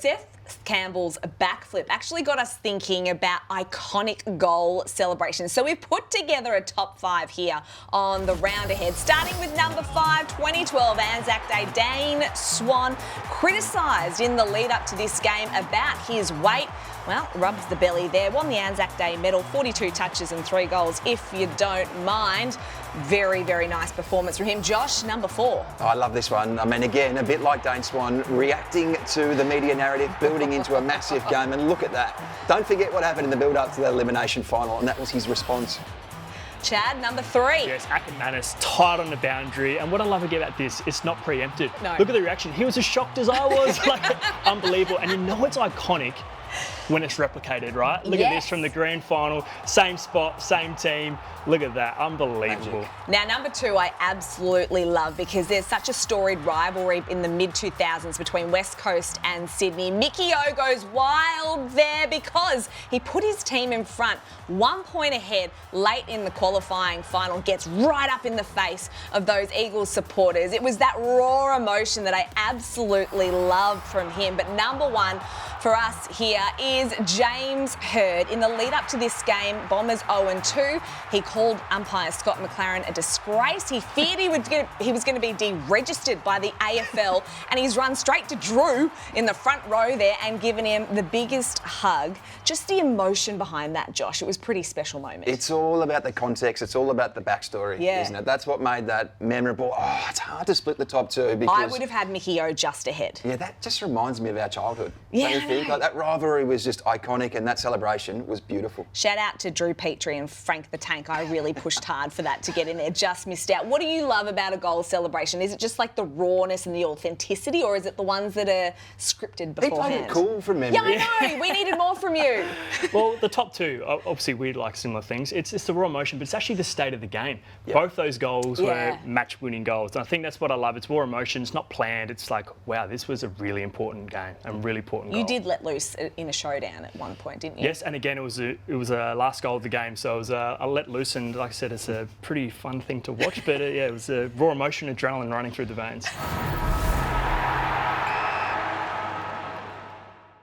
Seth Campbell's backflip actually got us thinking about iconic goal celebrations. So we've put together a top 5 here on the round ahead. Starting with number 5, 2012 Anzac Day, Dane Swan, criticised in the lead up to this game about his weight. Well, rubs the belly there. Won the Anzac Day medal, 42 touches and 3 goals, if you don't mind. Very, very nice performance from him. Josh, number 4. Oh, I love this one. I mean, again, a bit like Dane Swan, reacting to the media narrative, building into a massive game, and look at that. Don't forget what happened in the build-up to that elimination final, and that was his response. Chad, number 3. Yes, Ackermanis tight on the boundary. And what I love again about this, it's not preempted. No. Look at the reaction. He was as shocked as I was. Unbelievable. And you know it's iconic when it's replicated, right? Look at this from the grand final. Same spot, same team. Look at that. Unbelievable. Now, number 2, I absolutely love because there's such a storied rivalry in the mid-2000s between West Coast and Sydney. Mickey O goes wild there because he put his team in front, 1 point ahead late in the qualifying final, gets right up in the face of those Eagles supporters. It was that raw emotion that I absolutely loved from him. But number 1 for us here is James Hird. In the lead up to this game, Bombers 0-2. He called umpire Scott McLaren a disgrace. He feared he was going to be deregistered by the AFL, and he's run straight to Drew in the front row there and given him the biggest hug. Just the emotion behind that, Josh. It was a pretty special moment. It's all about the context. It's all about the backstory, isn't it? That's what made that memorable. Oh, it's hard to split the top 2 because I would have had Mickey O just ahead. Yeah, that just reminds me of our childhood. Yeah, Don't you think? Like, that rivalry was just iconic, and that celebration was beautiful. Shout out to Drew Petrie and Frank the Tank. I really pushed hard for that to get in there. Just missed out. What do you love about a goal celebration? Is it just like the rawness and the authenticity, or is it the ones that are scripted beforehand? He played it cool from memory. Yeah, I know. We needed more from you. Well, the top 2, obviously we like similar things. It's the raw emotion, but it's actually the state of the game. Yep. Both those goals were match-winning goals. And I think that's what I love. It's raw emotion. It's not planned. It's like, wow, this was a really important game, a really important goal. You did let loose in a showdown at one point, didn't you? Yes, and again, it was a last goal of the game, so it was a let loose, and like I said, it's a pretty fun thing to watch. But yeah, it was a raw emotion, adrenaline running through the veins.